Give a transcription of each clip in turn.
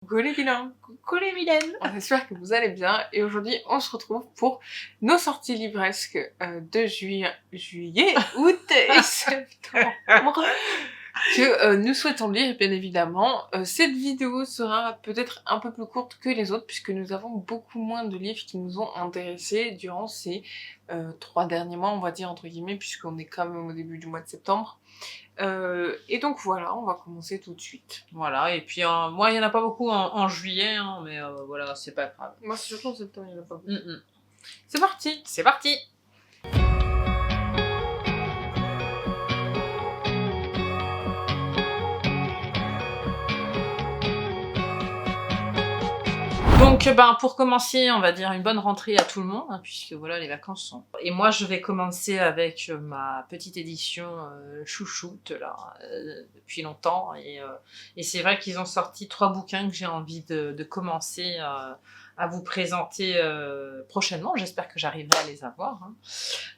Coucou les vilains, Coucou les Mylène. on espère que vous allez bien et aujourd'hui on se retrouve pour nos sorties livresques de juillet, août et septembre que nous souhaitons lire bien évidemment. Cette vidéo sera peut-être un peu plus courte que les autres puisque nous avons beaucoup moins de livres qui nous ont intéressés durant ces 3 derniers mois, on va dire entre guillemets, puisqu'on est quand même au début du mois de septembre. Et donc voilà, on va commencer tout de suite. Voilà, et puis moi il n'y en a pas beaucoup en juillet, hein, mais voilà, c'est pas grave. Moi c'est surtout en septembre, il n'y en a pas beaucoup. Mm-mm. C'est parti! C'est parti. Donc pour commencer, on va dire une bonne rentrée à tout le monde, hein, puisque voilà, les vacances sont... Et moi je vais commencer avec ma petite édition chouchoute là, depuis longtemps, et c'est vrai qu'ils ont sorti 3 bouquins que j'ai envie de commencer à vous présenter prochainement. J'espère que j'arriverai à les avoir, hein.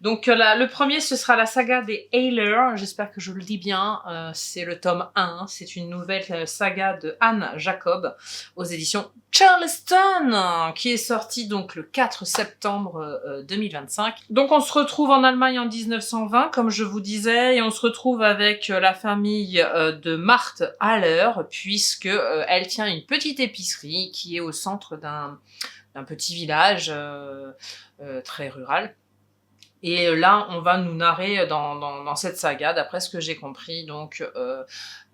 Donc le premier, ce sera la saga des Hayler, j'espère que je le dis bien, c'est le tome 1, c'est une nouvelle saga de Anne Jacob aux éditions Charleston, qui est sortie donc le 4 septembre 2025. Donc on se retrouve en Allemagne en 1920, comme je vous disais, et on se retrouve avec la famille de Marthe Haller, puisque elle tient une petite épicerie qui est au centre d'un petit village très rural. Et là, on va nous narrer dans cette saga, d'après ce que j'ai compris, donc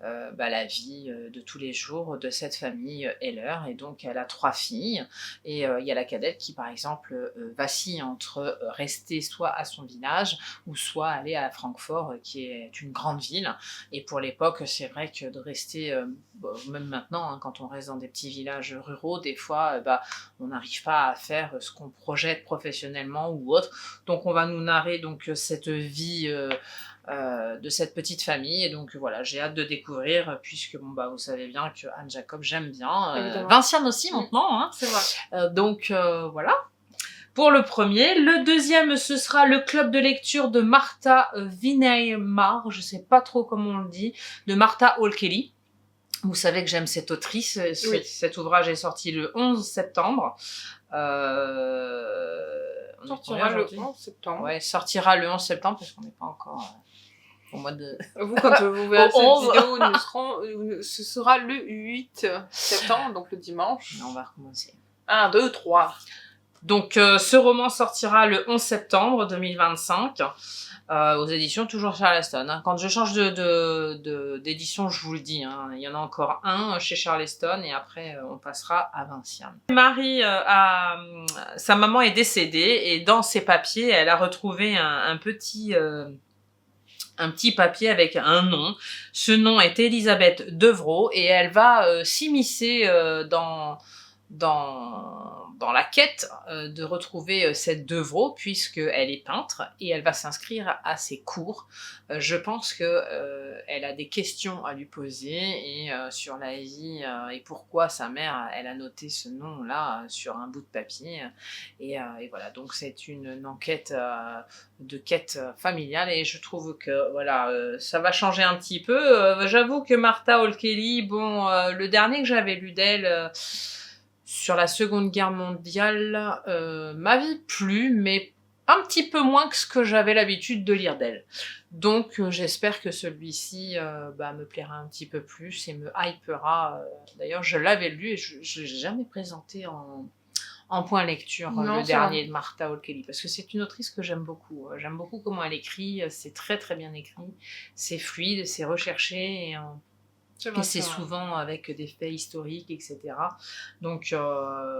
la vie de tous les jours de cette famille Heller. Et donc, elle a 3 filles. Et il y a la cadette qui, par exemple, vacille entre rester soit à son village ou soit aller à Francfort, qui est une grande ville. Et pour l'époque, c'est vrai que de rester, même maintenant, hein, quand on reste dans des petits villages ruraux, des fois, on n'arrive pas à faire ce qu'on projette professionnellement ou autre. Donc, on va nous narrer donc cette vie de cette petite famille, et donc voilà, j'ai hâte de découvrir, puisque vous savez bien que Anne Jacob, j'aime bien, Vinciane aussi maintenant, hein. C'est vrai. Donc voilà pour le premier. Le deuxième, ce sera le club de lecture de Martha Vineymar, je sais pas trop comment on le dit, de Martha Hall Kelly. Vous savez que j'aime cette autrice. Oui. Cet ouvrage est sorti le 11 septembre. Sortira le 11 septembre. Ouais, sortira le 11 septembre parce qu'on n'est pas encore au mois de... Vous, quand vous verrez cette vidéo, ce sera le 8 septembre, donc le dimanche. Non, on va recommencer. 1, 2, 3. Donc, ce roman sortira le 11 septembre 2025. Aux éditions toujours Charleston, hein. Quand je change d'édition, je vous le dis, hein, il y en a encore un chez Charleston et après on passera à Vinciane. Marie, sa maman est décédée et dans ses papiers, elle a retrouvé un petit papier avec un nom. Ce nom est Elisabeth Devrault et elle va s'immiscer dans la quête de retrouver cette Devrault, puisqu'elle est peintre et elle va s'inscrire à ses cours. Je pense que elle a des questions à lui poser et sur la vie et pourquoi sa mère elle a noté ce nom-là sur un bout de papier. Et voilà, donc c'est une enquête de quête familiale et je trouve que voilà, ça va changer un petit peu. J'avoue que Martha Hall Kelly, le dernier que j'avais lu d'elle, sur la Seconde Guerre mondiale, m'avait plu, mais un petit peu moins que ce que j'avais l'habitude de lire d'elle. Donc j'espère que celui-ci me plaira un petit peu plus et me hypera. D'ailleurs, je l'avais lu et je ne l'ai jamais présenté en point lecture, le dernier de Martha Hall Kelly, parce que c'est une autrice que j'aime beaucoup. J'aime beaucoup comment elle écrit, c'est très très bien écrit, c'est fluide, c'est recherché, et c'est souvent avec des faits historiques, etc. Donc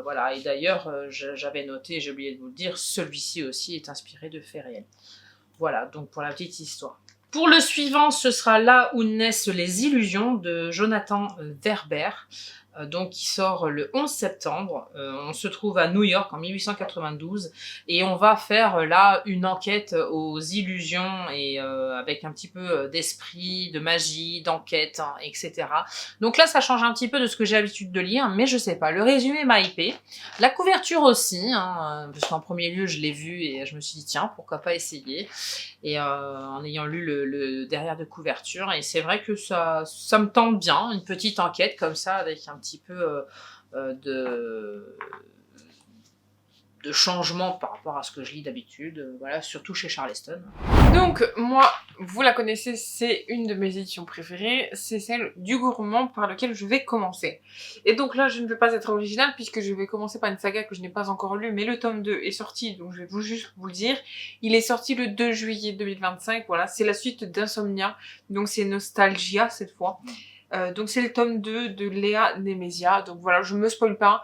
voilà, et d'ailleurs, j'avais noté, j'ai oublié de vous le dire, celui-ci aussi est inspiré de faits réels. Voilà, donc pour la petite histoire. Pour le suivant, ce sera Là où naissent les illusions de Jonathan Werber, donc qui sort le 11 septembre. On se trouve à New York en 1892 et on va faire là une enquête aux illusions et avec un petit peu d'esprit, de magie, d'enquête, hein, etc. Donc là, ça change un petit peu de ce que j'ai l'habitude de lire, mais je sais pas. Le résumé m'a hypé. La couverture aussi, hein, parce qu'en premier lieu, je l'ai vu et je me suis dit tiens, pourquoi pas essayer. Et en ayant lu le derrière de couverture, et c'est vrai que ça me tente bien, une petite enquête comme ça avec un petit petit peu de changement par rapport à ce que je lis d'habitude, voilà, surtout chez Charleston. Donc moi, vous la connaissez, c'est une de mes éditions préférées, c'est celle du gourmand par lequel je vais commencer. Et donc là, je ne vais pas être originale puisque je vais commencer par une saga que je n'ai pas encore lue, mais le tome 2 est sorti, donc je vais juste vous le dire. Il est sorti le 2 juillet 2025, voilà, c'est la suite d'Insomnia, donc c'est Nostalgia cette fois. Donc c'est le tome 2 de Léa Nemesia, donc voilà, je me spoil pas,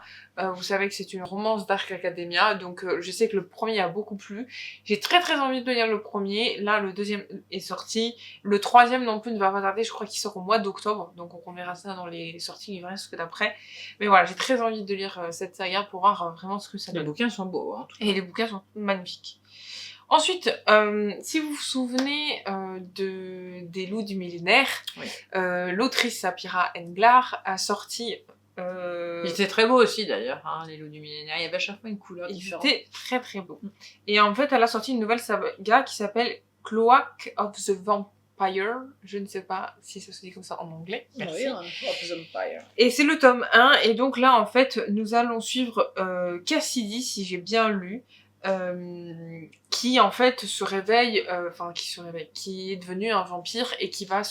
vous savez que c'est une romance Dark Academia, donc je sais que le premier a beaucoup plu, j'ai très envie de lire le premier, là le deuxième est sorti, le troisième non plus ne va pas tarder, je crois qu'il sort au mois d'octobre, donc on verra ça dans les sorties livresques d'après, mais voilà, j'ai très envie de lire cette saga pour voir vraiment ce que ça donne. Les bouquins sont beaux, hein, et les bouquins sont magnifiques. Ensuite, si vous vous souvenez des loups du millénaire, oui. L'autrice Sapira Englar a sorti... Il était très beau aussi d'ailleurs, hein, les loups du millénaire, il y avait à chaque fois une couleur différente. Il était très beau. Et en fait, elle a sorti une nouvelle saga qui s'appelle Cloak of the Vampire. Je ne sais pas si ça se dit comme ça en anglais. Merci. Oui, of the Vampire. Et c'est le tome 1, et donc là, en fait, nous allons suivre Cassidy, si j'ai bien lu, qui en fait se réveille, qui est devenu un vampire et qui va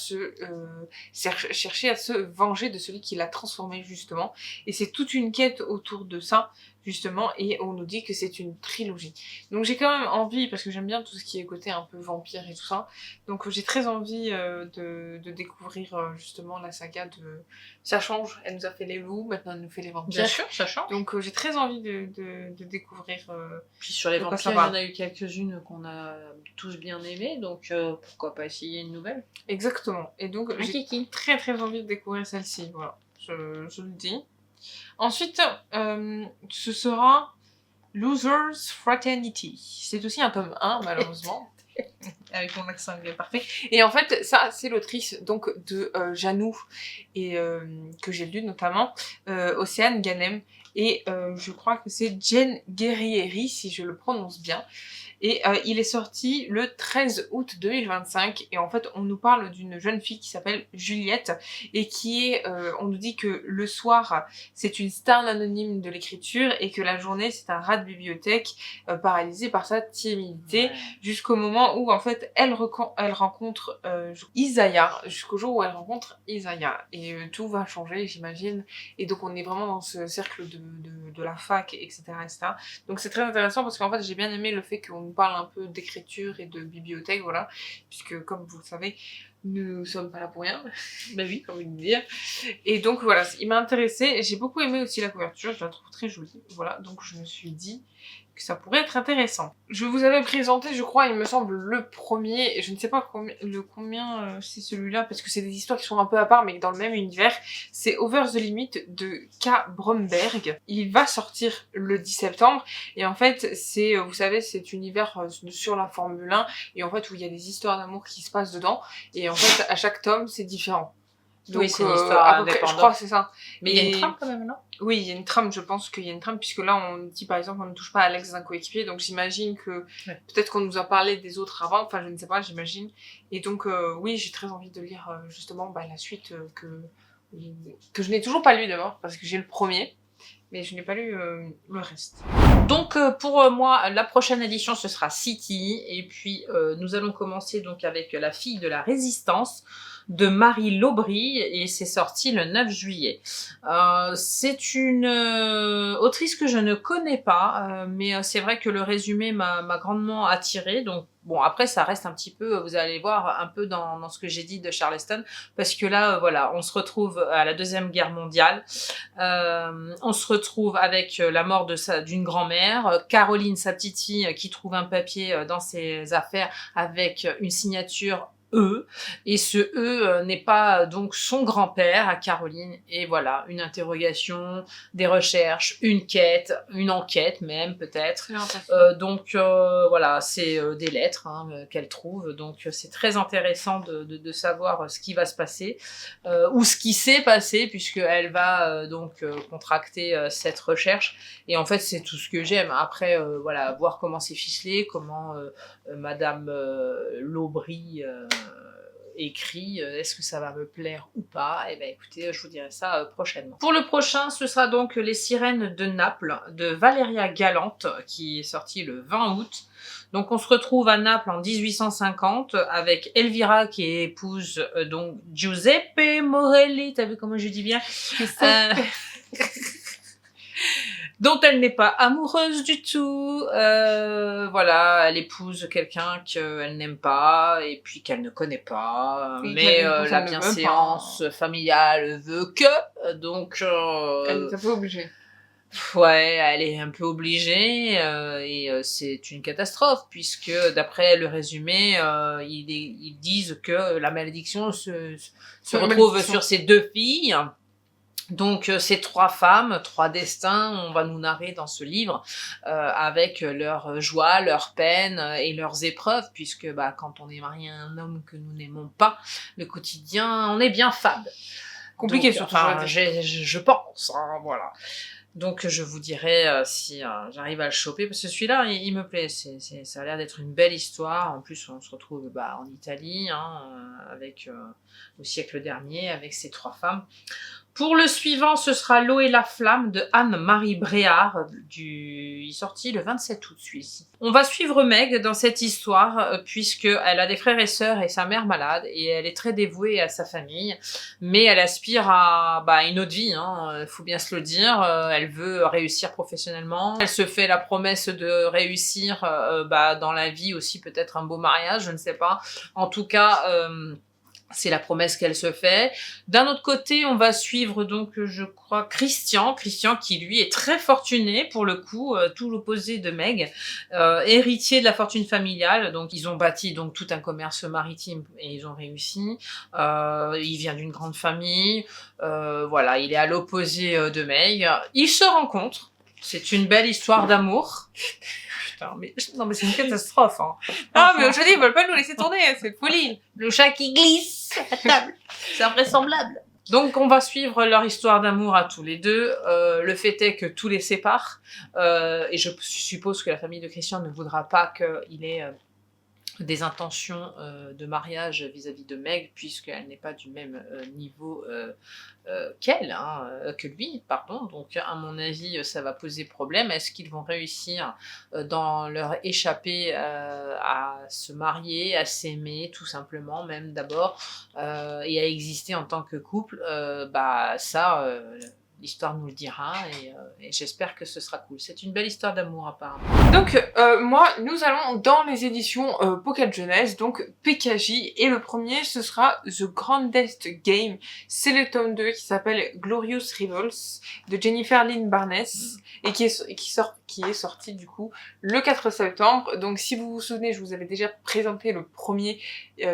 chercher à se venger de celui qui l'a transformé justement. Et c'est toute une quête autour de ça justement, et on nous dit que c'est une trilogie. Donc j'ai quand même envie, parce que j'aime bien tout ce qui est côté un peu vampire et tout ça, donc j'ai très envie de découvrir justement la saga de... Ça change, elle nous a fait les loups, maintenant elle nous fait les vampires. Bien sûr, ça change. Donc j'ai très envie de découvrir... Puis sur les vampires, il y en a eu quelques-unes qu'on a tous bien aimées, donc pourquoi pas essayer une nouvelle. Exactement, et donc j'ai très envie de découvrir celle-ci, voilà, je le dis. Ensuite, ce sera Losers Fraternity. C'est aussi un tome 1, malheureusement. Avec mon accent anglais parfait. Et en fait, ça, c'est l'autrice donc de Janou, et que j'ai lu notamment, Océane Ganem. Et je crois que c'est Jen Guerrieri, si je le prononce bien. Et il est sorti le 13 août 2025, et en fait on nous parle d'une jeune fille qui s'appelle Juliette, et qui est, on nous dit que le soir c'est une star anonyme de l'écriture, et que la journée c'est un rat de bibliothèque paralysé par sa timidité, jusqu'au moment où en fait elle rencontre Isaiah, jusqu'au jour où elle rencontre Isaiah, et tout va changer j'imagine, et donc on est vraiment dans ce cercle de la fac, etc. Donc c'est très intéressant parce qu'en fait j'ai bien aimé le fait qu'on nous parle un peu d'écriture et de bibliothèque, voilà, puisque comme vous le savez, nous ne sommes pas là pour rien, bah oui, comme vous le dire. Et donc voilà, il m'a intéressée, j'ai beaucoup aimé aussi la couverture, je la trouve très jolie, voilà, donc je me suis dit que ça pourrait être intéressant. Je vous avais présenté, je crois, il me semble, le premier, et je ne sais pas combien c'est celui-là, parce que c'est des histoires qui sont un peu à part, mais dans le même univers. C'est Over the Limit de K. Bromberg. Il va sortir le 10 septembre, et en fait, c'est, vous savez, cet univers sur la Formule 1, et en fait, où il y a des histoires d'amour qui se passent dedans, et en fait, à chaque tome, c'est différent. Donc, oui, c'est une histoire indépendante. Je crois que c'est ça. Mais il y a une trame quand même, non? Oui, il y a une trame, je pense qu'il y a une trame, puisque là, on dit par exemple, on ne touche pas à l'ex d'un coéquipier, donc j'imagine que peut-être qu'on nous a parlé des autres avant, enfin je ne sais pas, j'imagine. Et donc, oui, j'ai très envie de lire justement la suite que je n'ai toujours pas lu d'abord, parce que j'ai le premier, mais je n'ai pas lu le reste. Donc pour moi, la prochaine édition, ce sera City, et puis nous allons commencer donc avec La fille de la résistance de Marie Laubry, et c'est sorti le 9 juillet. C'est une autrice que je ne connais pas, mais c'est vrai que le résumé m'a grandement attirée, donc bon, après, ça reste un petit peu, vous allez voir, un peu dans ce que j'ai dit de Charleston, parce que là, voilà, on se retrouve à la Deuxième Guerre mondiale, on se retrouve avec la mort d'une grand-mère, Caroline, sa petite fille, qui trouve un papier dans ses affaires avec une signature E, et ce E n'est pas donc son grand-père à Caroline, et voilà, une interrogation, des recherches, une quête, une enquête même peut-être, donc voilà, c'est des lettres qu'elle trouve, donc c'est très intéressant de savoir ce qui va se passer, ou ce qui s'est passé, puisqu'elle va donc contracter cette recherche, et en fait c'est tout ce que j'aime. Après voilà, voir comment c'est ficelé, comment Madame Laubry écrit. Est-ce que ça va me plaire ou pas? Eh ben écoutez, je vous dirai ça prochainement. Pour le prochain, ce sera donc Les Sirènes de Naples de Valéria Galante, qui est sorti le 20 août. Donc on se retrouve à Naples en 1850 avec Elvira qui est épouse donc Giuseppe Morelli. T'as vu comment je dis bien? Dont elle n'est pas amoureuse du tout. Voilà, elle épouse quelqu'un qu'elle n'aime pas et puis qu'elle ne connaît pas. Mais la bienséance familiale veut que. Donc, elle est un peu obligée. Ouais, elle est un peu obligée c'est une catastrophe puisque d'après le résumé, ils disent que la malédiction se retrouve sur ces 2 filles. Donc ces 3 femmes, 3 destins, on va nous narrer dans ce livre avec leurs joies, leurs peines et leurs épreuves, puisque quand on est marié à un homme que nous n'aimons pas, le quotidien, on est bien fade. Compliqué donc, surtout. Enfin, je pense, hein, voilà. Donc je vous dirai si j'arrive à le choper, parce que celui-là, il me plaît. Ça a l'air d'être une belle histoire. En plus, on se retrouve en Italie, avec au siècle dernier, avec ces 3 femmes. Pour le suivant, ce sera L'eau et la flamme de Anne-Marie Bréard, il est sorti le 27 août celui-ci. On va suivre Meg dans cette histoire, puisqu'elle a des frères et sœurs et sa mère malade, et elle est très dévouée à sa famille, mais elle aspire à une autre vie, faut bien se le dire. Elle veut réussir professionnellement, elle se fait la promesse de réussir dans la vie aussi, peut-être un beau mariage, je ne sais pas. En tout cas... c'est la promesse qu'elle se fait. D'un autre côté, on va suivre donc, je crois, Christian qui lui est très fortuné pour le coup, tout l'opposé de Meg, héritier de la fortune familiale. Donc ils ont bâti donc tout un commerce maritime et ils ont réussi. Il vient d'une grande famille. Voilà, il est à l'opposé de Meg. Ils se rencontrent. C'est une belle histoire d'amour. Putain, non mais c'est une catastrophe. Ah mais aujourd'hui ils veulent pas nous laisser tourner, c'est une folie. Le chat qui glisse à table. C'est invraisemblable. Donc on va suivre leur histoire d'amour à tous les deux. Le fait est que tout les sépare. Et je suppose que la famille de Christian ne voudra pas qu'il ait des intentions de mariage vis-à-vis de Meg, puisqu'elle n'est pas du même niveau qu'elle, que lui, pardon. Donc, à mon avis, ça va poser problème. Est-ce qu'ils vont réussir dans leur échappée à se marier, à s'aimer, tout simplement, même d'abord, et à exister en tant que couple? L'histoire nous le dira et j'espère que ce sera cool. C'est une belle histoire d'amour apparemment. Donc nous allons dans les éditions Pocket Jeunesse, donc PKJ, et le premier ce sera The Grandest Game, c'est le tome 2 qui s'appelle Glorious Rivals de Jennifer Lynn Barnes et qui est sorti du coup le 4 septembre. Donc si vous vous souvenez, je vous avais déjà présenté le premier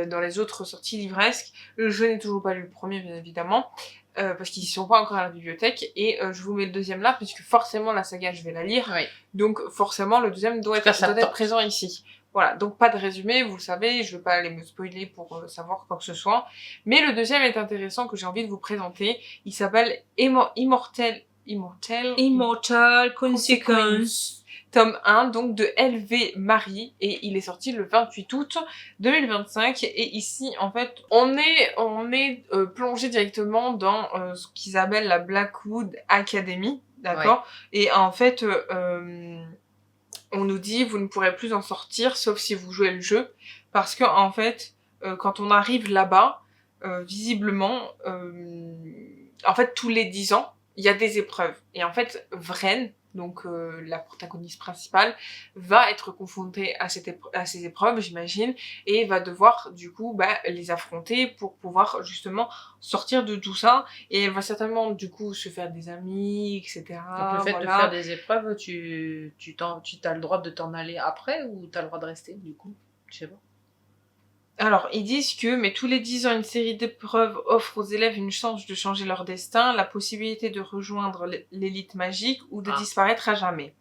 dans les autres sorties livresques. Je n'ai toujours pas lu le premier bien évidemment. Parce qu'ils ne sont pas encore à la bibliothèque, et je vous mets le deuxième là, puisque forcément la saga je vais la lire, Oui. donc forcément le deuxième doit être présent ici. Voilà, donc pas de résumé, vous le savez, je ne vais pas aller me spoiler pour savoir quoi que ce soit, mais le deuxième est intéressant que j'ai envie de vous présenter, il s'appelle Immortal Consequence. Tome 1, donc de L.V. Marie, et il est sorti le 28 août 2025, et ici, en fait, on est plongé directement dans ce qu'ils appellent la Blackwood Academy, d'accord? Ouais. Et en fait, on nous dit, vous ne pourrez plus en sortir, sauf si vous jouez le jeu, parce que, en fait, quand on arrive là-bas, visiblement, en fait, tous les 10 ans, il y a des épreuves. Et en fait, Vren, donc la protagoniste principale, va être confrontée à ces épreuves, j'imagine, et va devoir du coup les affronter pour pouvoir justement sortir de tout ça, et elle va certainement du coup se faire des amis, etc. Donc le fait de faire des épreuves, tu as le droit de t'en aller après, ou tu as le droit de rester du coup? Je sais pas. Alors, ils disent que, mais tous les 10 ans, une série d'épreuves offre aux élèves une chance de changer leur destin, la possibilité de rejoindre l'élite magique ou de disparaître à jamais.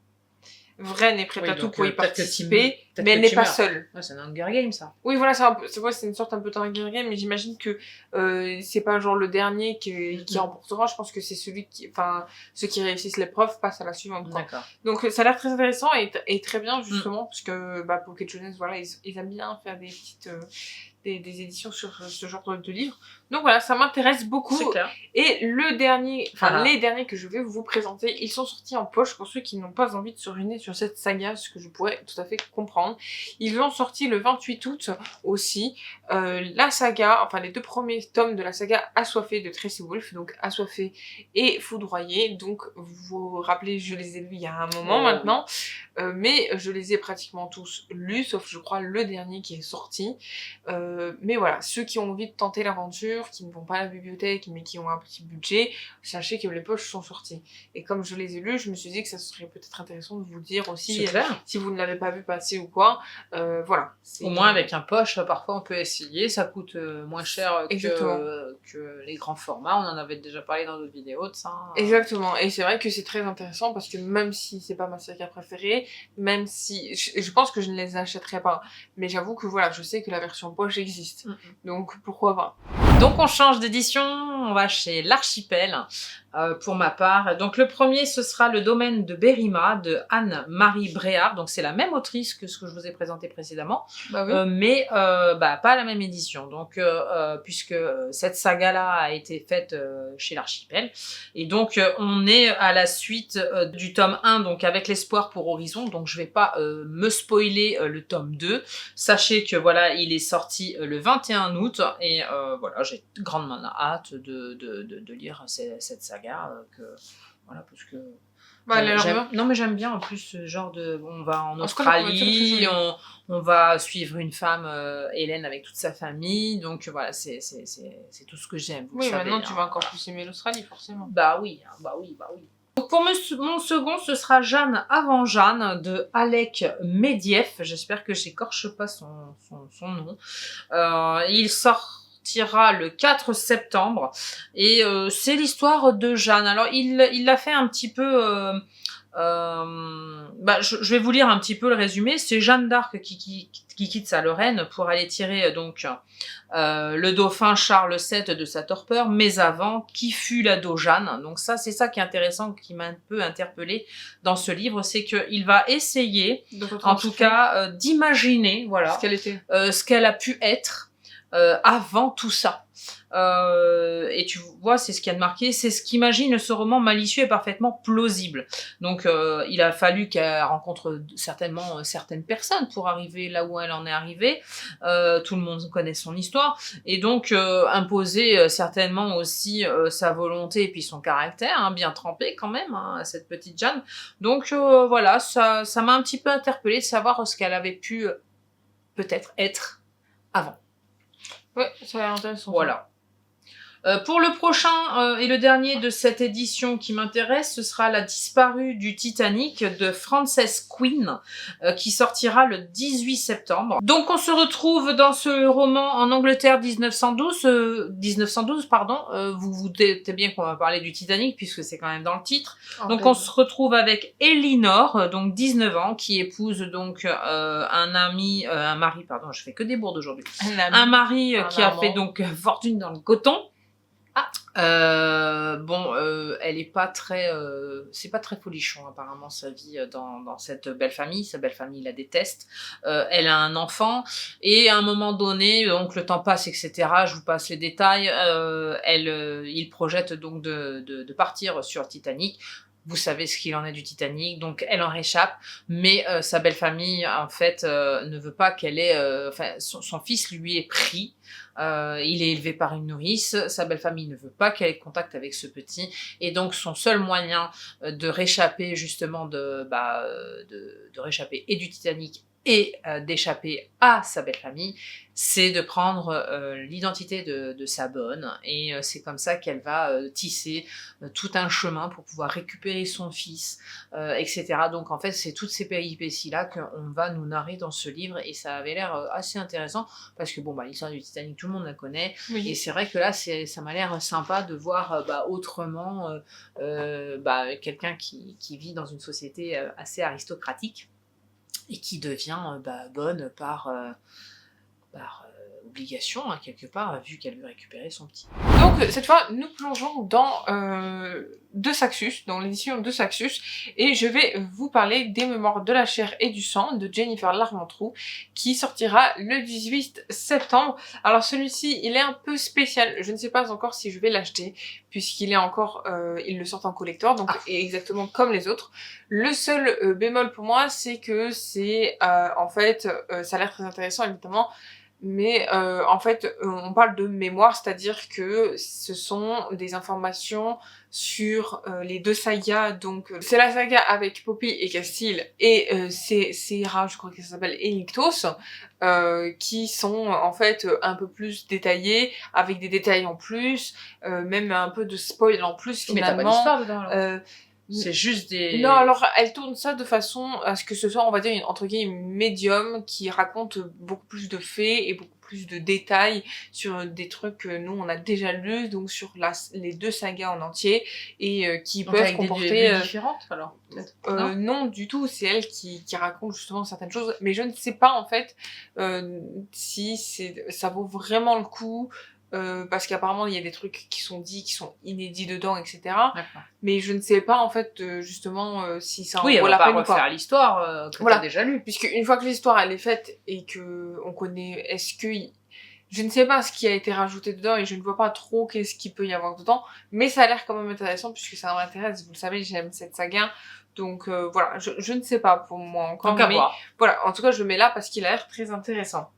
Vren est prête à tout pour y participer, mais elle n'est pas seule. Ouais, c'est un Hunger Game, ça. Oui, voilà, c'est une sorte un peu d'Hunger Game, mais j'imagine que c'est pas genre le dernier qui remportera. Je pense que c'est ceux qui réussissent l'épreuve passent à la suivante. D'accord. Donc ça a l'air très intéressant et très bien justement, parce que Pocket Jeunesse, voilà, ils aiment bien faire des des éditions sur ce genre de livres. Donc voilà, ça m'intéresse beaucoup. C'est clair. Et le dernier, Ah. les derniers que je vais vous présenter, ils sont sortis en poche pour ceux qui n'ont pas envie de se ruiner sur cette saga, ce que je pourrais tout à fait comprendre. Ils l'ont sorti le 28 août aussi. La saga, enfin les 2 premiers tomes de la saga Assoiffé de Tracy Wolff, donc Assoiffé et Foudroyé. Donc vous vous rappelez, je les ai lus il y a un moment maintenant, mais je les ai pratiquement tous lus, sauf je crois le dernier qui est sorti. Mais voilà, ceux qui ont envie de tenter l'aventure, qui ne vont pas à la bibliothèque mais qui ont un petit budget, sachez que les poches sont sorties. Et comme je les ai lus, je me suis dit que ça serait peut-être intéressant de vous dire aussi, si vous ne l'avez pas vu passer ou quoi, voilà. Au moins avec un poche, parfois on peut essayer, ça coûte moins cher que les grands formats, on en avait déjà parlé dans d'autres vidéos de ça. Exactement, et c'est vrai que c'est très intéressant parce que même si c'est pas ma saga préférée, même si, je pense que je ne les achèterai pas, mais j'avoue que voilà, je sais que la version poche existe, donc pourquoi pas. Donc on change d'édition, on va chez l'Archipel pour ma part. Donc le premier ce sera Le Domaine de Berrima de Anne-Marie Bréard, donc c'est la même autrice que ce que je vous ai présenté précédemment, Bah oui. mais pas la même édition. Donc puisque cette saga-là a été faite chez l'Archipel, et donc on est à la suite du tome 1, donc avec l'espoir pour Horizon, donc je vais pas me spoiler le tome 2. Sachez que voilà, il est sorti le 21 août, et voilà, j'ai grandement hâte de lire cette saga, voilà, parce que non mais j'aime bien en plus ce genre de, on va en Australie, on va suivre une femme, Hélène, avec toute sa famille, donc voilà, c'est tout ce que j'aime. Oui, maintenant tu vas encore plus aimer l'Australie, forcément. Bah oui. Donc pour mon second, ce sera Jeanne avant Jeanne de Alec Medieff. J'espère que j'écorche pas son nom. Il sortira le 4 septembre et c'est l'histoire de Jeanne. Alors il l'a fait un petit peu... je vais vous lire un petit peu le résumé. C'est Jeanne d'Arc qui quitte sa Lorraine pour aller tirer donc le dauphin Charles VII de sa torpeur, mais avant, qui fut l'ado Jeanne. Donc ça, c'est ça qui est intéressant, qui m'a un peu interpellée dans ce livre, c'est qu'il va essayer, en tout cas, d'imaginer, voilà, ce qu'elle a pu être avant tout ça. Et tu vois, c'est ce qu'il y a de marqué, c'est ce qu'imagine ce roman malicieux et parfaitement plausible. Donc il a fallu qu'elle rencontre certainement certaines personnes pour arriver là où elle en est arrivée. Tout le monde connaît son histoire, et donc imposer certainement aussi sa volonté et puis son caractère, hein, bien trempé quand même, hein, à cette petite Jeanne. Donc voilà, ça m'a un petit peu interpellée de savoir ce qu'elle avait pu peut-être être avant. Ouais, ça a l'air intéressant. Voilà. Pour le prochain et le dernier de cette édition qui m'intéresse, ce sera La disparue du Titanic de Frances Quinn, qui sortira le 18 septembre. Donc on se retrouve dans ce roman en Angleterre 1912, pardon. Vous vous doutez bien qu'on va parler du Titanic puisque c'est quand même dans le titre. Donc on se retrouve avec Elinor, donc 19 ans, qui épouse donc un mari, pardon, je fais que des bourdes aujourd'hui. Un mari qui a fait donc fortune dans le coton. Elle est pas très, c'est pas très folichon apparemment sa vie dans cette belle famille. Sa belle famille la déteste. Elle a un enfant et à un moment donné, donc le temps passe, etc. Je vous passe les détails. Il projette donc de partir sur Titanic. Vous savez ce qu'il en est du Titanic, donc elle en réchappe, mais sa belle famille en fait ne veut pas qu'elle ait, son fils lui est pris. Il est élevé par une nourrice, sa belle famille ne veut pas qu'elle ait contact avec ce petit, et donc son seul moyen de réchapper justement de réchapper et du Titanic et d'échapper à sa belle famille, c'est de prendre l'identité de sa bonne, et c'est comme ça qu'elle va tisser tout un chemin pour pouvoir récupérer son fils, etc. Donc en fait c'est toutes ces péripéties-là qu'on va nous narrer dans ce livre, et ça avait l'air assez intéressant, parce que l'histoire du Titanic tout le monde la connaît, oui. Et c'est vrai que là ça m'a l'air sympa de voir autrement quelqu'un qui vit dans une société assez aristocratique, et qui devient bonne par obligation, hein, quelque part, vu qu'elle veut récupérer son petit. Donc cette fois, nous plongeons dans de Saxus, dans l'édition de Saxus, et je vais vous parler des Mémoires de la chair et du sang de Jennifer Larmentrout, qui sortira le 18 septembre. Alors celui-ci, il est un peu spécial, je ne sais pas encore si je vais l'acheter, puisqu'il est encore, il le sort en collector, donc exactement comme les autres. Le seul bémol pour moi, c'est que c'est, en fait, ça a l'air très intéressant évidemment, mais en fait, on parle de mémoire, c'est-à-dire que ce sont des informations sur les deux sagas. Donc, c'est la saga avec Poppy et Castile, et Seira, je crois que ça s'appelle, et Nyktos, qui sont en fait un peu plus détaillés, avec des détails en plus, même un peu de spoil en plus finalement. Mais t'as pas d'histoire dedans, alors. C'est juste des... Non, alors elle tourne ça de façon à ce que ce soit, on va dire, entre guillemets, une médium qui raconte beaucoup plus de faits et beaucoup plus de détails sur des trucs que nous on a déjà lus, donc sur les deux sagas en entier, et qui donc peuvent comporter... des différentes alors non, du tout, c'est elle qui raconte justement certaines choses, mais je ne sais pas en fait si ça vaut vraiment le coup. Parce qu'apparemment il y a des trucs qui sont dits, qui sont inédits dedans, etc. Mais je ne sais pas en fait justement si ça en vaut la peine ou pas. Oui, on va pas refaire l'histoire que t'as déjà lu. Puisque une fois que l'histoire elle est faite et que on connaît, je ne sais pas ce qui a été rajouté dedans et je ne vois pas trop qu'est-ce qu'il peut y avoir dedans, mais ça a l'air quand même intéressant puisque ça m'intéresse. Vous le savez, j'aime cette saga. Donc voilà, je ne sais pas pour moi encore. Donc mais voilà, en tout cas je le mets là parce qu'il a l'air très intéressant.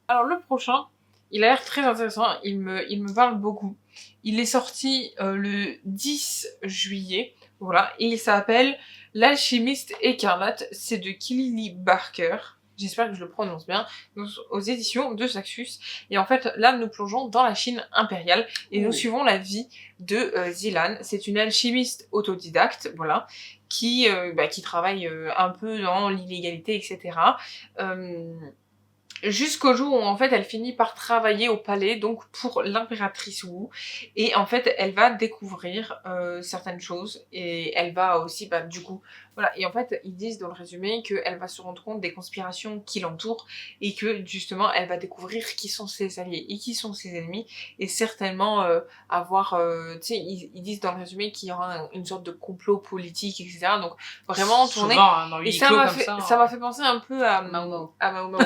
Alors le prochain, il a l'air très intéressant, il me parle beaucoup. Il est sorti le 10 juillet, voilà, et il s'appelle L'Alchimiste écarlate, c'est de Killy Barker. J'espère que je le prononce bien, aux éditions de Saxus. Et en fait, là, nous plongeons dans la Chine impériale et nous suivons la vie de Zilan. C'est une alchimiste autodidacte, voilà, qui travaille un peu dans l'illégalité, etc. Jusqu'au jour où en fait elle finit par travailler au palais, donc pour l'impératrice Wu, et en fait elle va découvrir certaines choses, et elle va aussi du coup voilà, et en fait ils disent dans le résumé qu'elle va se rendre compte des conspirations qui l'entourent, et que justement elle va découvrir qui sont ses alliés et qui sont ses ennemis, et certainement avoir tu sais, ils disent dans le résumé qu'il y aura une sorte de complot politique, etc. Donc vraiment tourné, et ça m'a fait penser un peu à Mao Mao.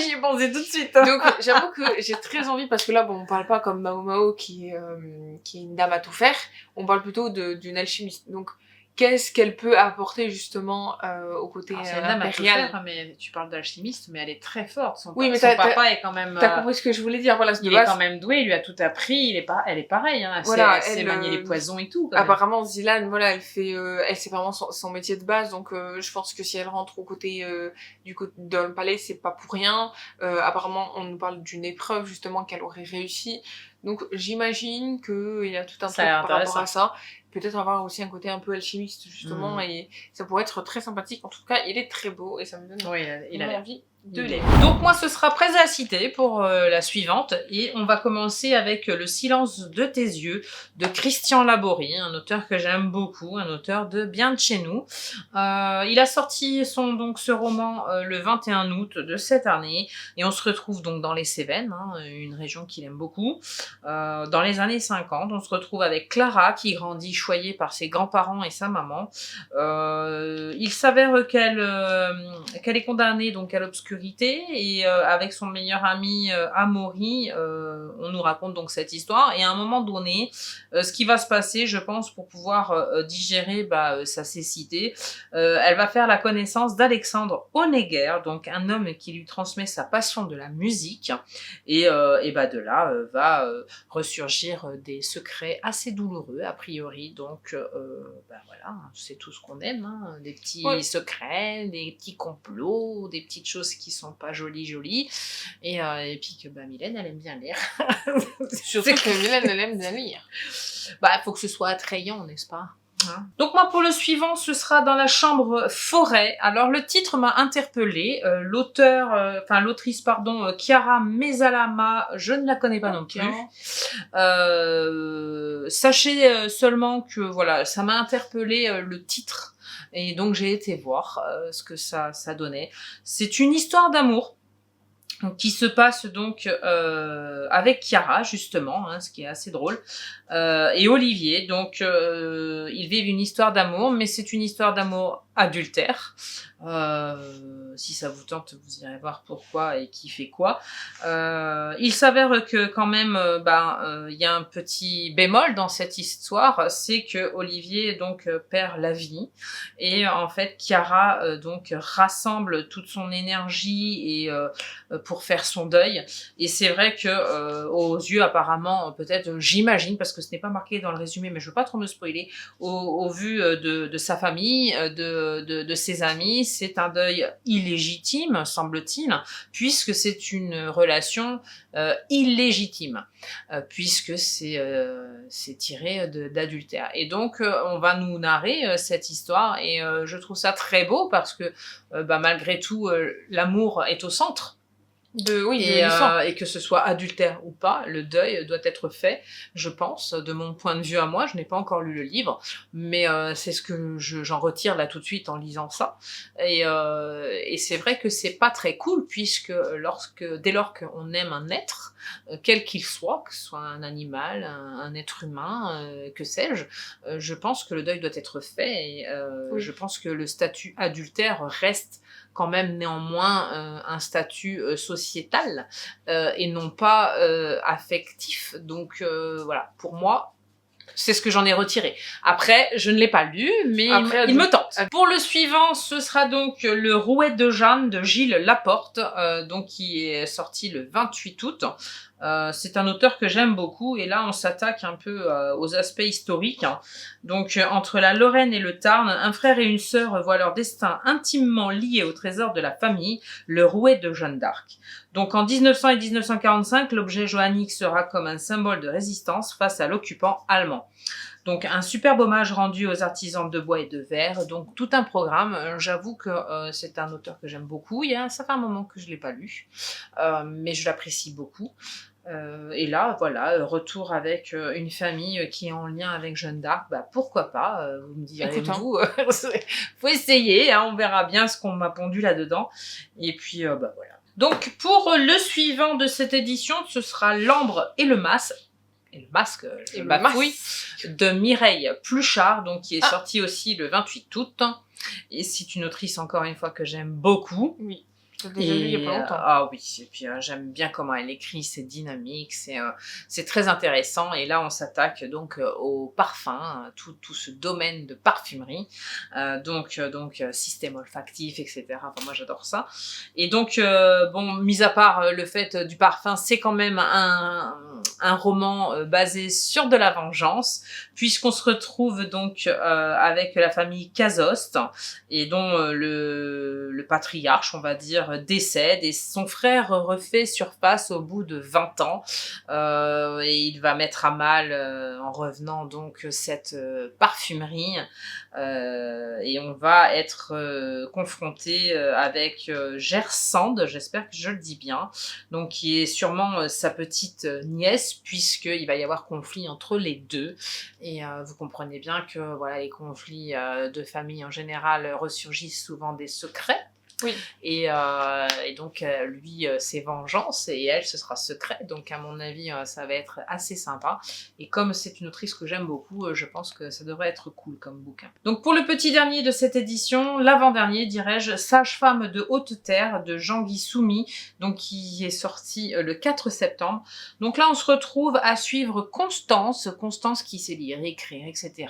J'y ai pensé tout de suite. Donc j'avoue que j'ai très envie, parce que là bon, on parle pas comme Mao Mao qui est une dame à tout faire, on parle plutôt d'une alchimiste. Donc qu'est-ce qu'elle peut apporter justement au côté impérial. Mais tu parles d'alchimiste, mais elle est très forte. Son papa est quand même... T'as compris ce que je voulais dire, voilà. Il est quand même doué, il lui a tout appris, elle est pareille, hein. Voilà, elle sait manier les poisons et tout. Apparemment, Zilan, voilà, elle c'est vraiment son métier de base, donc je pense que si elle rentre au côté dans le palais, c'est pas pour rien. Apparemment, on nous parle d'une épreuve justement qu'elle aurait réussi. Donc j'imagine qu'il y a tout un truc par rapport à ça. Peut-être avoir aussi un côté un peu alchimiste justement, et ça pourrait être très sympathique. En tout cas, il est très beau et ça me donne envie de l'aimer. Donc moi ce sera Prêt à citer pour la suivante, et on va commencer avec Le silence de tes yeux de Christian Laborie, un auteur que j'aime beaucoup, un auteur de Bien de chez nous. Il a sorti ce roman le 21 août de cette année, et on se retrouve donc dans les Cévennes, une région qu'il aime beaucoup. Dans les années 50, on se retrouve avec Clara qui grandit choyée par ses grands-parents et sa maman. Il s'avère qu'elle est condamnée donc à l'obscurité, et avec son meilleur ami Amaury, on nous raconte donc cette histoire, et à un moment donné, ce qui va se passer, je pense, pour pouvoir digérer sa cécité, elle va faire la connaissance d'Alexandre Honegger, donc un homme qui lui transmet sa passion de la musique, et de là va ressurgir des secrets assez douloureux a priori, donc voilà, c'est tout ce qu'on aime, des petits secrets, des petits complots, des petites choses qui sont pas jolies, et puis que Mylène elle aime bien lire. Surtout que Mylène elle aime bien lire. Faut que ce soit attrayant, n'est-ce pas? Donc moi pour le suivant, ce sera Dans la chambre forêt. Alors le titre m'a interpellée, l'autrice Chiara Mesalama, je ne la connais pas non plus. Sachez seulement que voilà, ça m'a interpellée le titre, et donc j'ai été voir ce que ça donnait. C'est une histoire d'amour Donc, qui se passe donc avec Chiara justement, hein, ce qui est assez drôle, et Olivier. Donc ils vivent une histoire d'amour, mais c'est une histoire d'amour adultère. Si ça vous tente, vous irez voir pourquoi et qui fait quoi. Il s'avère que quand même, il y a un petit bémol dans cette histoire, c'est que Olivier donc perd la vie et en fait Chiara donc rassemble toute son énergie et pour faire son deuil. Et c'est vrai que aux yeux apparemment, peut-être, j'imagine, parce que ce n'est pas marqué dans le résumé, mais je veux pas trop me spoiler, au vu de sa famille, de ses amis, c'est un deuil illégitime, semble-t-il, puisque c'est une relation illégitime, puisque c'est tiré d'adultère. Et donc, on va nous narrer cette histoire, et je trouve ça très beau, parce que malgré tout, l'amour est au centre de l'histoire. et que ce soit adultère ou pas, le deuil doit être fait, je pense, de mon point de vue à moi. Je n'ai pas encore lu le livre, mais c'est ce que j'en retire là tout de suite en lisant ça. Et c'est vrai que c'est pas très cool, puisque dès lors qu'on aime un être, quel qu'il soit, que ce soit un animal, un être humain, que sais-je, je pense que le deuil doit être fait, et Oui. je pense que le statut adultère reste quand même néanmoins un statut sociétal et non pas affectif. Donc voilà, pour moi, c'est ce que j'en ai retiré. Après, je ne l'ai pas lu, mais il me tente. Pour le suivant, ce sera donc Le Rouet de Jeanne de Gilles Laporte, donc qui est sorti le 28 août. C'est un auteur que j'aime beaucoup, et là on s'attaque un peu aux aspects historiques. Donc entre la Lorraine et le Tarn, un frère et une sœur voient leur destin intimement lié au trésor de la famille, le rouet de Jeanne d'Arc. Donc en 1900 et 1945, l'objet johannique sera comme un symbole de résistance face à l'occupant allemand. Donc un superbe hommage rendu aux artisans de bois et de verre, donc tout un programme. J'avoue que c'est un auteur que j'aime beaucoup. Ça fait un moment que je l'ai pas lu, mais je l'apprécie beaucoup. Et là, voilà, retour avec une famille qui est en lien avec Jeanne d'Arc, pourquoi pas, vous me direz, vous, faut essayer, hein, on verra bien ce qu'on m'a pondu là-dedans. Et puis, voilà. Donc, pour le suivant de cette édition, ce sera L'Ambre et le Masque, de Mireille Pluchart, donc qui est sorti aussi le 28 août. Et c'est une autrice, encore une fois, que j'aime beaucoup. Oui. Déjà lu il y a pas longtemps. Ah oui, et puis j'aime bien comment elle écrit, c'est dynamique, c'est très intéressant. Et là, on s'attaque donc au parfum, tout ce domaine de parfumerie, donc système olfactif, etc. Enfin, moi, j'adore ça. Et donc, mis à part le fait du parfum, c'est quand même un roman basé sur de la vengeance, puisqu'on se retrouve donc avec la famille Cazoste, et dont le patriarche, on va dire, décède, et son frère refait surface au bout de 20 ans, et il va mettre à mal en revenant donc cette parfumerie, et on va être confronté avec Gersande, j'espère que je le dis bien, donc qui est sûrement sa petite nièce, puisqu'il va y avoir conflit entre les deux, et vous comprenez bien que voilà, les conflits de famille en général ressurgissent souvent des secrets. Oui. Et donc lui c'est vengeance, et elle ce sera secret, donc à mon avis ça va être assez sympa, et comme c'est une autrice que j'aime beaucoup, je pense que ça devrait être cool comme bouquin. Donc pour le petit dernier de cette édition, l'avant-dernier dirais-je, Sage-femme de haute terre de Jean-Guy Soumy, donc qui est sorti le 4 septembre. Donc là on se retrouve à suivre Constance qui sait lire, écrire, etc.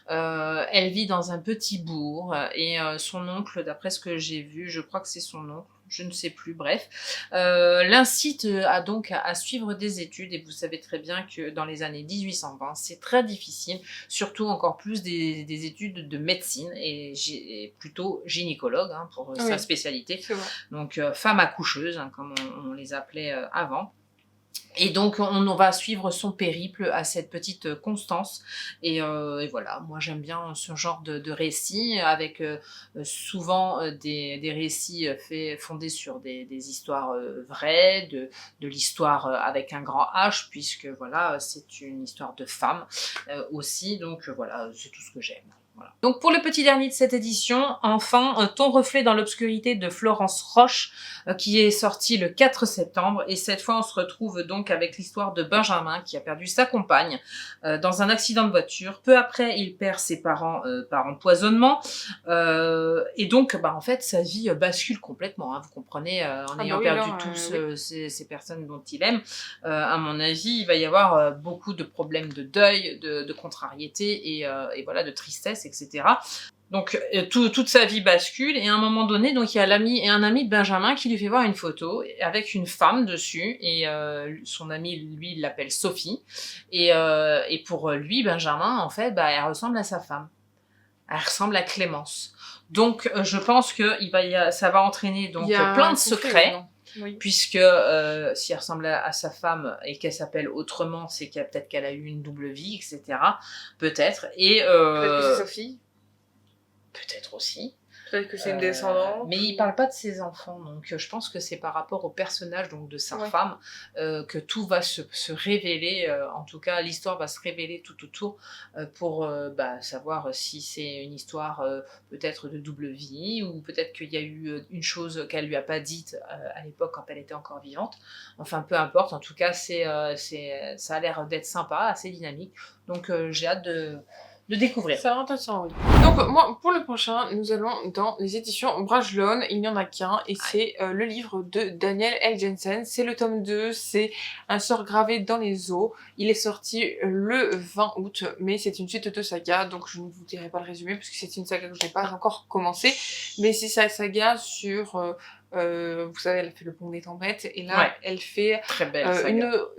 Elle vit dans un petit bourg, et son oncle, d'après ce que j'ai vu, je crois que c'est son oncle, je ne sais plus, bref, l'incite à suivre des études, et vous savez très bien que dans les années 1820, c'est très difficile, surtout encore plus des études de médecine, et plutôt gynécologue, hein, pour sa spécialité, donc femme accoucheuse, hein, comme on les appelait avant. Et donc on va suivre son périple à cette petite Constance, et voilà, moi j'aime bien ce genre de récits, avec souvent des récits fondés sur des histoires vraies, de l'histoire avec un grand H, puisque voilà, c'est une histoire de femme aussi, donc voilà, c'est tout ce que j'aime. Voilà. Donc pour le petit dernier de cette édition, enfin, Ton reflet dans l'obscurité de Florence Roche, qui est sorti le 4 septembre. Et cette fois, on se retrouve donc avec l'histoire de Benjamin qui a perdu sa compagne dans un accident de voiture. Peu après, il perd ses parents par empoisonnement. Et donc, en fait, sa vie bascule complètement. Hein, vous comprenez, en ayant perdu tous ces personnes dont il aime. À mon avis, il va y avoir beaucoup de problèmes de deuil, de contrariété et voilà, de tristesse, etc. Donc toute sa vie bascule et à un moment donné, donc il y a un ami de Benjamin qui lui fait voir une photo avec une femme dessus et son ami lui il l'appelle Sophie et pour lui Benjamin en fait elle ressemble à sa femme, elle ressemble à Clémence. Donc je pense que ça va entraîner donc plein de secrets. Oui. Puisque si elle ressemble à sa femme et qu'elle s'appelle autrement, c'est peut-être qu'elle a eu une double vie, etc. Peut-être. Et peut-être que c'est Sophie. Peut-être aussi. Peut-être que c'est une descendante. Mais il parle pas de ses enfants, donc je pense que c'est par rapport au personnage donc de sa femme que tout va se révéler. En tout cas, l'histoire va se révéler tout autour pour savoir si c'est une histoire peut-être de double vie ou peut-être qu'il y a eu une chose qu'elle lui a pas dite à l'époque quand elle était encore vivante. Enfin, peu importe. En tout cas, ça a l'air d'être sympa, assez dynamique. Donc, j'ai hâte de découvrir. C'est intéressant, oui. Donc, moi, pour le prochain, nous allons dans les éditions Bragelonne. Il n'y en a qu'un, et c'est le livre de Daniel L. Jensen. C'est le tome 2, c'est un sort gravé dans les eaux. Il est sorti le 20 août, mais c'est une suite de saga, donc je ne vous dirai pas le résumé, parce que c'est une saga que je n'ai pas encore commencé. Mais c'est sa saga sur... vous savez, elle a fait Le Pont des Tempêtes, et là, elle fait très belle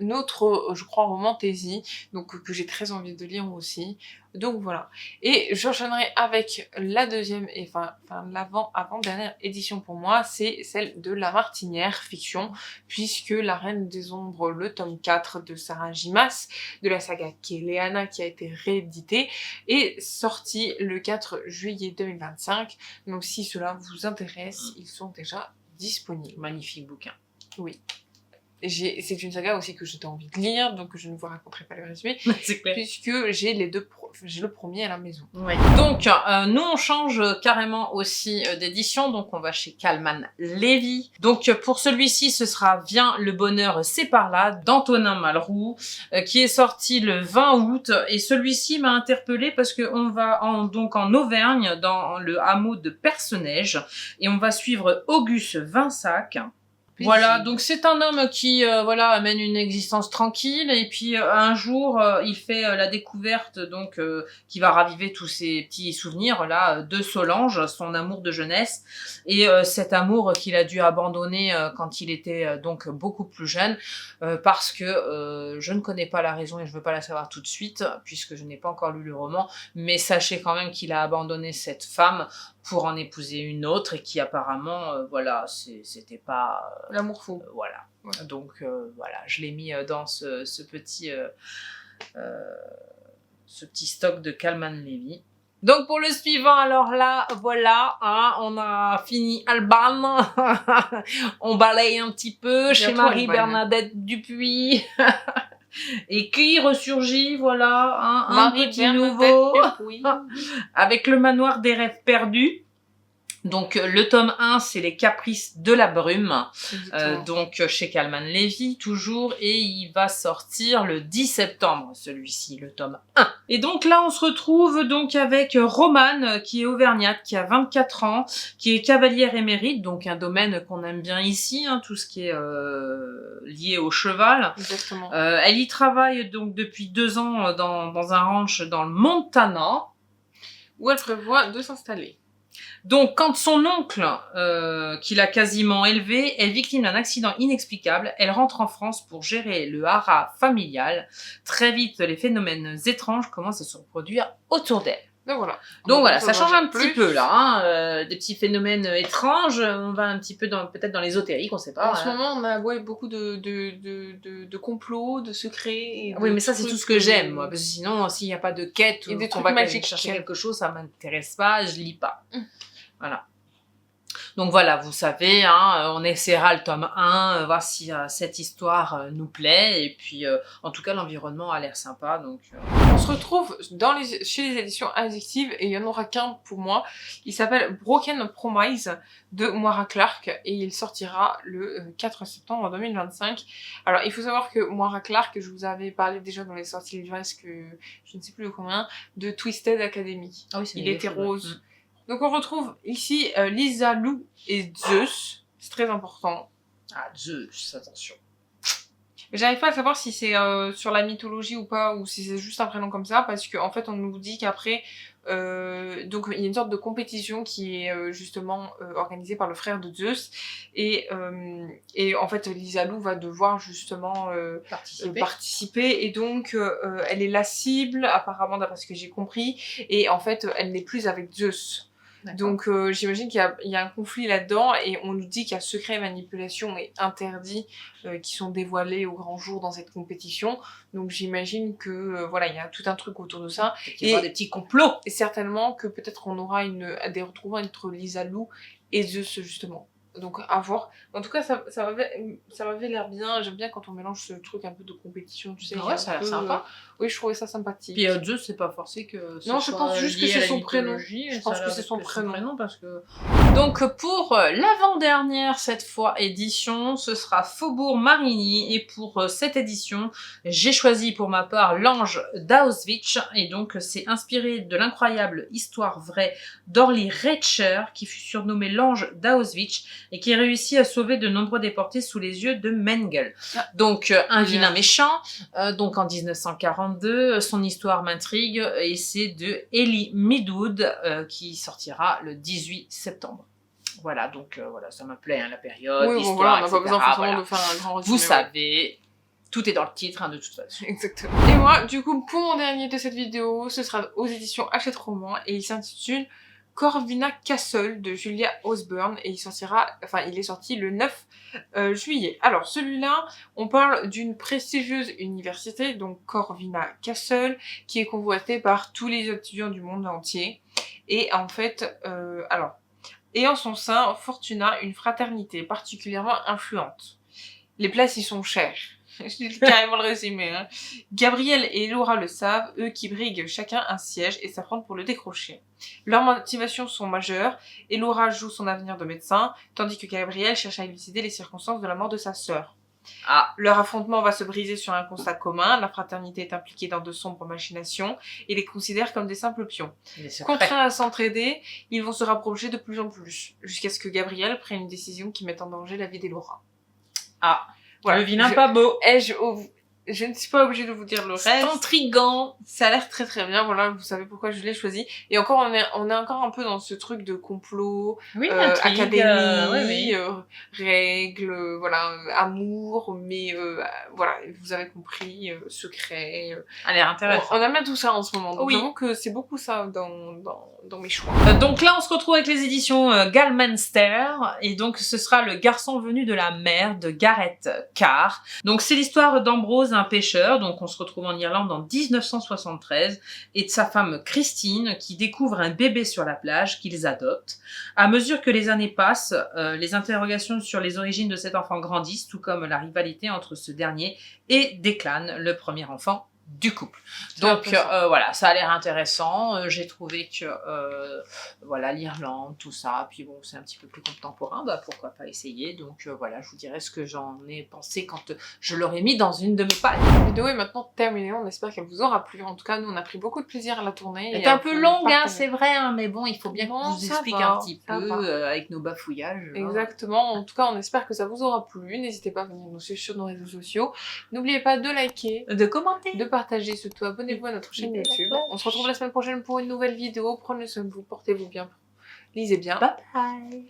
une autre, je crois, romantaisie, donc que j'ai très envie de lire aussi. Donc voilà. Et j'enchaînerai avec la deuxième, et avant-dernière édition pour moi, c'est celle de La Martinière, fiction, puisque La Reine des Ombres, le tome 4 de Sarah J. Maas, de la saga Kéléana, qui a été réédité, est sorti le 4 juillet 2025. Donc si cela vous intéresse, ils sont déjà disponibles. Magnifique bouquin. Oui. C'est une saga aussi que j'ai envie de lire, donc je ne vous raconterai pas le résumé, puisque j'ai le premier à la maison. Ouais. Donc, nous on change carrément aussi d'édition, donc on va chez Kalman Levy. Donc pour celui-ci, ce sera Viens le bonheur, c'est par là, d'Antonin Malraux, qui est sorti le 20 août, et celui-ci m'a interpellée parce que on va donc en Auvergne, dans le hameau de Perceneige, et on va suivre Auguste Vinsac. Voilà, donc c'est un homme qui mène une existence tranquille et puis un jour il fait la découverte donc qui va raviver tous ses petits souvenirs là de Solange, son amour de jeunesse et cet amour qu'il a dû abandonner quand il était donc beaucoup plus jeune parce que je ne connais pas la raison et je veux pas la savoir tout de suite puisque je n'ai pas encore lu le roman, mais sachez quand même qu'il a abandonné cette femme pour en épouser une autre et qui apparemment c'était pas l'amour fou. Voilà. Ouais. Donc voilà, je l'ai mis dans ce petit stock de Kalman Levy. Donc pour le suivant, alors là, voilà, on a fini Alban, on balaye un petit peu chez Marie-Bernadette Dupuis. Et qui ressurgit, voilà, un petit nouveau, avec le manoir des rêves perdus. Donc le tome 1, c'est les caprices de la brume, donc chez Kalman Levy toujours, et il va sortir le 10 septembre, celui-ci, le tome 1. Et donc là, on se retrouve donc avec Romane, qui est auvergnate, qui a 24 ans, qui est cavalière émérite, donc un domaine qu'on aime bien ici, tout ce qui est lié au cheval. Exactement. Elle y travaille donc depuis 2 ans dans un ranch dans le Montana, où elle prévoit de s'installer. Donc, quand son oncle, qui l'a quasiment élevé, est victime d'un accident inexplicable, elle rentre en France pour gérer le haras familial. Très vite, les phénomènes étranges commencent à se reproduire autour d'elle. Donc voilà, ça change un petit peu là, des petits phénomènes étranges. On va un petit peu peut-être dans l'ésotérique, on sait pas. En ce moment, on a beaucoup de complots, de secrets. Et oui, mais ça c'est tout ce que j'aime, moi, parce que sinon, s'il n'y a pas de quête ou qu'on va chercher quelque chose, ça m'intéresse pas, je lis pas. Voilà. Donc voilà, vous savez, hein, on essaiera le tome 1, voir si cette histoire nous plaît. Et puis, en tout cas, l'environnement a l'air sympa. Donc, On se retrouve chez les éditions Addictive et il y en aura qu'un pour moi. Il s'appelle Broken Promise de Moira Clark et il sortira le 4 septembre 2025. Alors il faut savoir que Moira Clark, je vous avais parlé déjà dans les sorties livresques, je ne sais plus de combien, de Twisted Academy. Ah oui, il était rose. Donc on retrouve ici Lisa Lou et Zeus, c'est très important. Ah, Zeus, attention. J'arrive pas à savoir si c'est sur la mythologie ou pas, ou si c'est juste un prénom comme ça, parce qu'en fait on nous dit qu'après, donc il y a une sorte de compétition qui est justement organisée par le frère de Zeus, et en fait Lisa Lou va devoir justement participer, et donc elle est la cible apparemment d'après ce que j'ai compris, et en fait elle n'est plus avec Zeus. Donc j'imagine qu'il y a un conflit là-dedans et on nous dit qu'il y a secret, manipulation et interdit qui sont dévoilés au grand jour dans cette compétition. Donc j'imagine que voilà, il y a tout un truc autour de ça. Il y aura des petits complots. Et certainement que peut-être on aura des retrouvailles entre Lisa Lou et Zeus justement. Donc à voir. En tout cas, ça m'avait l'air bien. J'aime bien quand on mélange ce truc un peu de compétition, tu sais. Ah ouais, ça a l'air sympa. Oui, je trouvais ça sympathique. Puis Zeus, c'est pas forcé que non, je pense juste que c'est son prénom. Je pense que c'est son prénom parce que... Donc pour l'avant-dernière, cette fois, édition, ce sera Faubourg Marigny. Et pour cette édition, j'ai choisi pour ma part L'Ange d'Auschwitz. Et donc c'est inspiré de l'incroyable histoire vraie d'Orly Reitscher, qui fut surnommé L'Ange d'Auschwitz, et qui réussit à sauver de nombreux déportés sous les yeux de Mengele. Donc un vilain méchant, donc en 1942, son histoire m'intrigue, et c'est de Elie Midoud qui sortira le 18 septembre. Voilà, donc voilà, ça me plaît, hein, la période, oui, l'histoire, voilà, on n'a pas etc. besoin forcément de faire un grand résumé. Vous savez, tout est dans le titre, hein, de toute façon. Exactement. Et moi, du coup, pour mon dernier de cette vidéo, ce sera aux éditions Hachette Roman, et il s'intitule Corvina Castle de Julia Osborne, et il est sorti le 9 juillet. Alors celui-là, on parle d'une prestigieuse université, donc Corvina Castle, qui est convoitée par tous les étudiants du monde entier. Et en fait, et en son sein, Fortuna, une fraternité particulièrement influente. Les places y sont chères. Je dis carrément le résumé. Hein. Gabriel et Laura le savent, eux qui briguent chacun un siège et s'affrontent pour le décrocher. Leurs motivations sont majeures et Laura joue son avenir de médecin, tandis que Gabriel cherche à élucider les circonstances de la mort de sa sœur. Leur affrontement va se briser sur un constat commun, la fraternité est impliquée dans de sombres machinations et les considère comme des simples pions. Contraints à s'entraider, ils vont se rapprocher de plus en plus, jusqu'à ce que Gabriel prenne une décision qui mette en danger la vie des Laura. Voilà. Le vilain pas beau. Je ne suis pas obligée de vous dire le reste. C'est intriguant. Ça a l'air très très bien, voilà, vous savez pourquoi je l'ai choisi. Et encore, on est encore un peu dans ce truc de complot, académie, règles, voilà, amour, mais voilà, vous avez compris, secret. Ça a l'air intéressant. On aime bien tout ça en ce moment, donc j'avoue que c'est beaucoup ça dans mes choix. Donc là, on se retrouve avec les éditions Galmanster, et donc ce sera Le garçon venu de la mer de Gareth Carr. Donc c'est l'histoire d'Ambrose, un pêcheur, donc on se retrouve en Irlande en 1973, et de sa femme Christine qui découvre un bébé sur la plage qu'ils adoptent. À mesure que les années passent, les interrogations sur les origines de cet enfant grandissent, tout comme la rivalité entre ce dernier et Declan, le premier enfant du couple. Donc voilà, ça a l'air intéressant. J'ai trouvé que voilà, l'Irlande, tout ça, puis bon, c'est un petit peu plus contemporain, bah pourquoi pas essayer. Donc voilà, je vous dirai ce que j'en ai pensé quand je l'aurai mis dans une de mes pages. La vidéo est maintenant terminée, on espère qu'elle vous aura plu. En tout cas, nous on a pris beaucoup de plaisir à la tourner. Elle est un peu longue, hein, c'est vrai, hein, mais bon, il faut bien qu'on vous explique un petit peu avec nos bafouillages. Exactement, en tout cas, on espère que ça vous aura plu. N'hésitez pas à venir nous suivre sur nos réseaux sociaux. N'oubliez pas de liker, de commenter, de partager, surtout abonnez-vous à notre chaîne YouTube. On se retrouve la semaine prochaine pour une nouvelle vidéo. Prenez soin de vous, portez-vous bien, lisez bien. Bye bye.